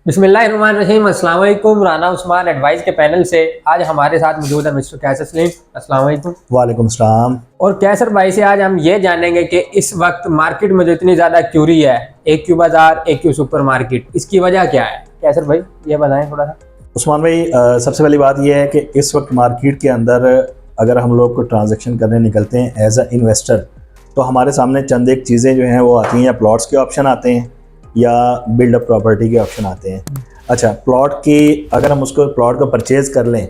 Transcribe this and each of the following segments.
बिस्मिल्लाहिर्रहमानिर्रहीम। अस्सलाम वालेकुम। राना उस्मान एडवाइस के पैनल से आज हमारे साथ मौजूद है मिस्टर कैसर सलीम। अस्सलाम वालेकुम। वालेकुम सलाम। और कैसर भाई से आज हम ये जानेंगे कि इस वक्त मार्केट में जो इतनी ज़्यादा क्यूरी है, AQ बाज़ार, AQ सुपर मार्केट, इसकी वजह क्या है? कैसर भाई ये बताएं थोड़ा सा। उस्मान भाई, सबसे पहली बात यह है कि इस वक्त मार्केट के अंदर अगर हम लोग को ट्रांजैक्शन करने निकलते हैं एज अ इन्वेस्टर, तो हमारे सामने चंद एक चीज़ें जो हैं वो आती हैं, या प्लॉट्स के ऑप्शन आते हैं या बिल्डअप प्रॉपर्टी के ऑप्शन आते हैं। अच्छा, प्लॉट की अगर हम उसको प्लॉट को परचेज़ कर लें,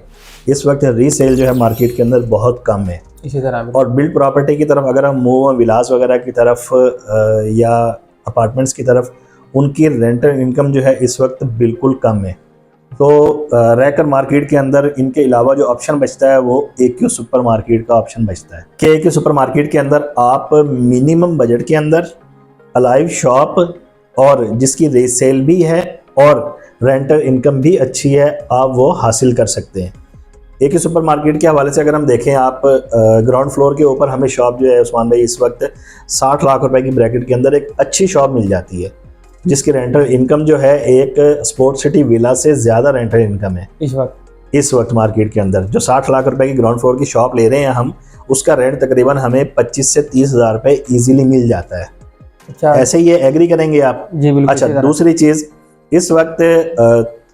इस वक्त रीसेल जो है मार्केट के अंदर बहुत कम है। इसी तरह और बिल्ड प्रॉपर्टी की तरफ अगर हम मूव विलास वगैरह की तरफ या अपार्टमेंट्स की तरफ, उनकी रेंटल इनकम जो है इस वक्त बिल्कुल कम है। तो रहकर मार्केट के अंदर इनके अलावा जो ऑप्शन बचता है वो AQ सुपर मार्केट का ऑप्शन बचता है कि AQ सुपर मार्केट के अंदर आप मिनिमम बजट के अंदर अलाइव शॉप और जिसकी रीसेल भी है और रेंटल इनकम भी अच्छी है, आप वो हासिल कर सकते हैं। AQ सुपर मार्केट के हवाले से अगर हम देखें, आप ग्राउंड फ्लोर के ऊपर हमें शॉप जो है उस्मान भाई इस वक्त 60 लाख रुपए की ब्रैकेट के अंदर एक अच्छी शॉप मिल जाती है, जिसकी रेंटल इनकम जो है एक स्पोर्ट सिटी विला से ज़्यादा रेंटल इनकम है इस वक्त मार्केट के अंदर। जो 60 लाख रुपए की ग्राउंड फ्लोर की शॉप ले रहे हैं हम, उसका रेंट तकरीबन हमें 25 से 30 हज़ार रुपये ईजिली मिल जाता है। अच्छा, ऐसे ही ये एग्री करेंगे आप? जी बिल्कुल। अच्छा, दूसरी चीज़, इस वक्त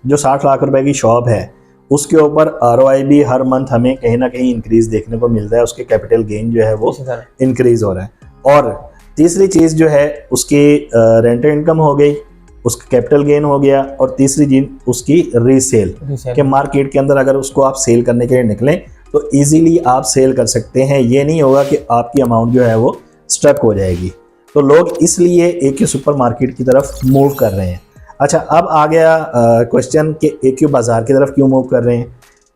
जो 60 लाख रुपए की शॉप है उसके ऊपर ROI भी हर मंथ हमें कहीं ना कहीं इंक्रीज देखने को मिलता है, उसके कैपिटल गेन जो है वो इंक्रीज हो रहा है। और तीसरी चीज़ जो है उसकी रेंटल इनकम हो गई, उसका कैपिटल गेन हो गया, और तीसरी चीज़ उसकी रीसेल के मार्केट के अंदर अगर उसको आप सेल करने के लिए निकलें तो इजीली आप सेल कर सकते हैं। ये नहीं होगा कि आपकी अमाउंट जो है वो स्टक हो जाएगी। तो लोग इसलिए AQ सुपर मार्केट की तरफ मूव कर रहे हैं। अच्छा, अब आ गया क्वेश्चन कि AQ बाज़ार की तरफ क्यों मूव कर रहे हैं।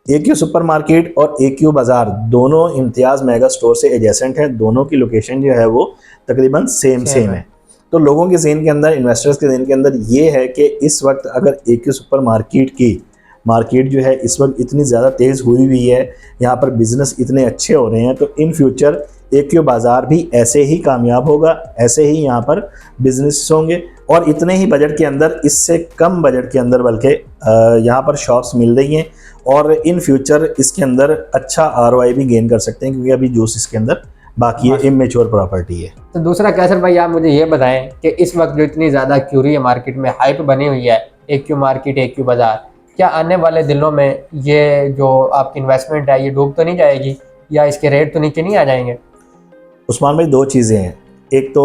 AQ सुपर मार्केट और AQ बाज़ार दोनों इम्तियाज़ मेगा स्टोर से एजेसेंट हैं, दोनों की लोकेशन जो है वो तकरीबन सेम है। तो लोगों के ज़हन के अंदर, इन्वेस्टर्स के ज़हन के अंदर ये है कि इस वक्त अगर AQ सुपर मार्केट जो है इस वक्त इतनी ज़्यादा तेज़ हुई है, यहाँ पर बिज़नेस इतने अच्छे हो रहे हैं, तो इन फ्यूचर AQ बाज़ार भी ऐसे ही कामयाब होगा, ऐसे ही यहाँ पर बिजनेस होंगे, और इतने ही बजट के अंदर, इससे कम बजट के अंदर बल्कि यहाँ पर शॉप्स मिल रही हैं, और इन फ्यूचर इसके अंदर अच्छा ROI भी गेन कर सकते हैं, क्योंकि अभी जूस इसके अंदर बाकी है, इमेच्योर प्रॉपर्टी है। तो दूसरा कैसर भाई, आप मुझे ये बताएं कि इस वक्त जो इतनी ज़्यादा क्यूरी है मार्केट में, हाइप बनी हुई है AQ मार्केट, AQ बाज़ार, क्या आने वाले दिनों में ये जो आपकी इन्वेस्टमेंट है ये डूब तो नहीं जाएगी, या इसके रेट तो नीचे नहीं आ जाएंगे? उस्मान भाई, दो चीज़ें हैं। एक तो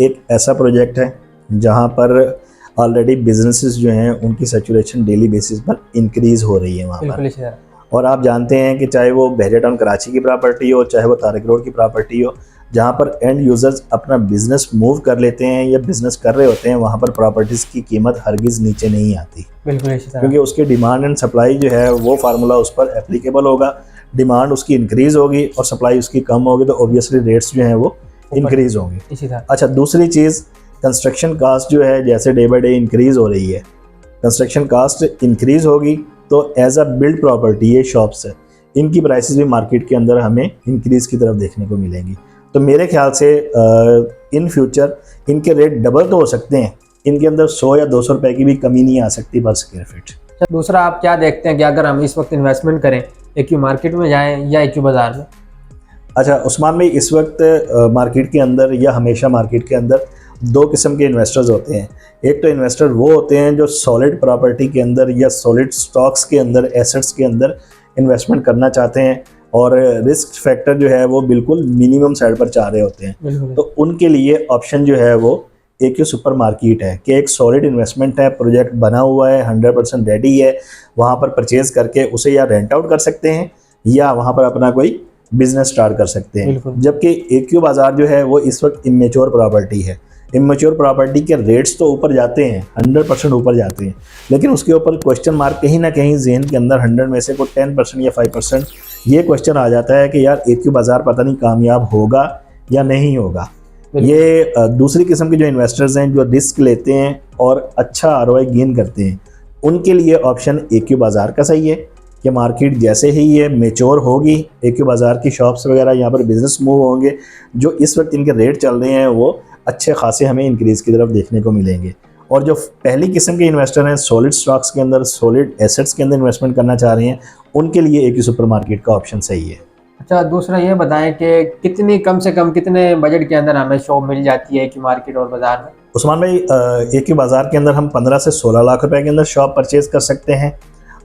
एक ऐसा प्रोजेक्ट है जहाँ पर ऑलरेडी बिजनेसेस जो हैं उनकी सैचुरेशन डेली बेसिस पर इंक्रीज़ हो रही है वहाँ पर। और आप जानते हैं कि चाहे वो बहरिया टाउन कराची की प्रॉपर्टी हो, चाहे वो तारिक रोड की प्रॉपर्टी हो, जहाँ पर एंड यूज़र्स अपना बिज़नेस मूव कर लेते हैं या बिज़नेस कर रहे होते हैं, वहाँ पर प्रॉपर्टीज़ की कीमत हरगिज़ नीचे नहीं आती। बिल्कुल, क्योंकि उसकी डिमांड एंड सप्लाई जो है वो फार्मूला उस पर एप्लीकेबल होगा। डिमांड उसकी इंक्रीज़ होगी और सप्लाई उसकी कम होगी, तो ऑब्वियसली रेट्स जो हैं वो इंक्रीज़ होंगे। अच्छा, दूसरी चीज़, कंस्ट्रक्शन कास्ट जो है जैसे डे बाई डे इंक्रीज़ हो रही है, कंस्ट्रक्शन कास्ट इंक्रीज़ होगी तो एज अ बिल्ड प्रॉपर्टी ये शॉप्स है, इनकी प्राइसेस भी मार्केट के अंदर हमें इंक्रीज़ की तरफ देखने को मिलेंगी। तो मेरे ख्याल से इन फ्यूचर इनके रेट डबल तो हो सकते हैं, इनके अंदर 100 या 200 रुपए की भी कमी नहीं आ सकती पर स्क्वायर फीट। दूसरा, आप क्या देखते हैं कि अगर हम इस वक्त इन्वेस्टमेंट करें, AQ मार्केट में जाएं या AQ बाज़ार में? अच्छा उस्मान भाई, इस वक्त मार्केट के अंदर या हमेशा मार्केट के अंदर दो किस्म के इन्वेस्टर्स होते हैं। एक तो इन्वेस्टर वो होते हैं जो सॉलिड प्रॉपर्टी के अंदर या सॉलिड स्टॉक्स के अंदर, एसेट्स के अंदर इन्वेस्टमेंट करना चाहते हैं, और रिस्क फैक्टर जो है वो बिल्कुल मिनिमम साइड पर चाह रहे होते हैं। तो उनके लिए ऑप्शन जो है वो AQ सुपर मार्केट है कि एक सॉलिड इन्वेस्टमेंट है, प्रोजेक्ट बना हुआ है, 100% रेडी है, वहाँ पर परचेज़ करके उसे या रेंट आउट कर सकते हैं या वहाँ पर अपना कोई बिजनेस स्टार्ट कर सकते हैं। जबकि AQ बाज़ार जो है वो इस वक्त इमेच्योर प्रॉपर्टी है। इमेच्योर प्रॉपर्टी के रेट्स तो ऊपर जाते हैं, 100% ऊपर जाते हैं, लेकिन उसके ऊपर क्वेश्चन मार्क कहीं ना कहीं जहन के अंदर 100 में से कोई 10% या 5% ये क्वेश्चन आ जाता है कि यार AQ बाज़ार पता नहीं कामयाब होगा या नहीं होगा। ये दूसरी किस्म के जो इन्वेस्टर्स हैं जो रिस्क लेते हैं और अच्छा ROI गेन करते हैं, उनके लिए ऑप्शन AQ बाज़ार का सही है कि मार्केट जैसे ही ये मेच्योर होगी, AQ बाज़ार की शॉप्स वगैरह यहाँ पर बिज़नेस मूव होंगे, जो इस वक्त इनके रेट चल रहे हैं वो अच्छे खासे हमें इंक्रीज़ की तरफ देखने को मिलेंगे। और जो पहली किस्म के इन्वेस्टर हैं, सॉलिड स्टॉक्स के अंदर, सॉलिड एसेट्स के अंदर इन्वेस्टमेंट करना चाह रहे हैं, उनके लिए एक ही सुपर मार्केट का ऑप्शन सही है। अच्छा, दूसरा ये बताएं कि कितनी कम से कम कितने बजट के अंदर हमें शॉप मिल जाती है एक ही मार्केट और बाज़ार में? उस्मान भाई, एक ही बाज़ार के अंदर हम 15 से 16 लाख रुपए के अंदर शॉप परचेज़ कर सकते हैं,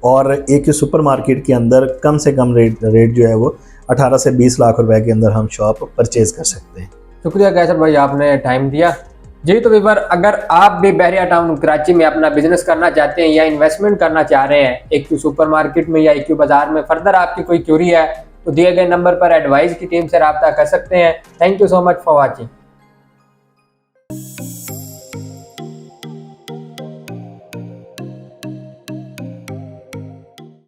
और एक ही सुपर मार्केट के अंदर कम से कम रेट जो है वो 18 से 20 लाख रुपए के अंदर हम शॉप परचेज़ कर सकते हैं। शुक्रिया कैसर भाई, आपने टाइम दिया जी। तो व्यूअर, अगर आप भी बहरिया टाउन कराची में अपना बिजनेस करना चाहते हैं या इन्वेस्टमेंट करना चाह रहे हैं एक सुपर मार्केट में या एक बाजार में, फर्दर आपकी कोई क्यूरी है तो दिए गए नंबर पर एडवाइस की टीम से रब्ता कर सकते हैं। Thank you so much for watching.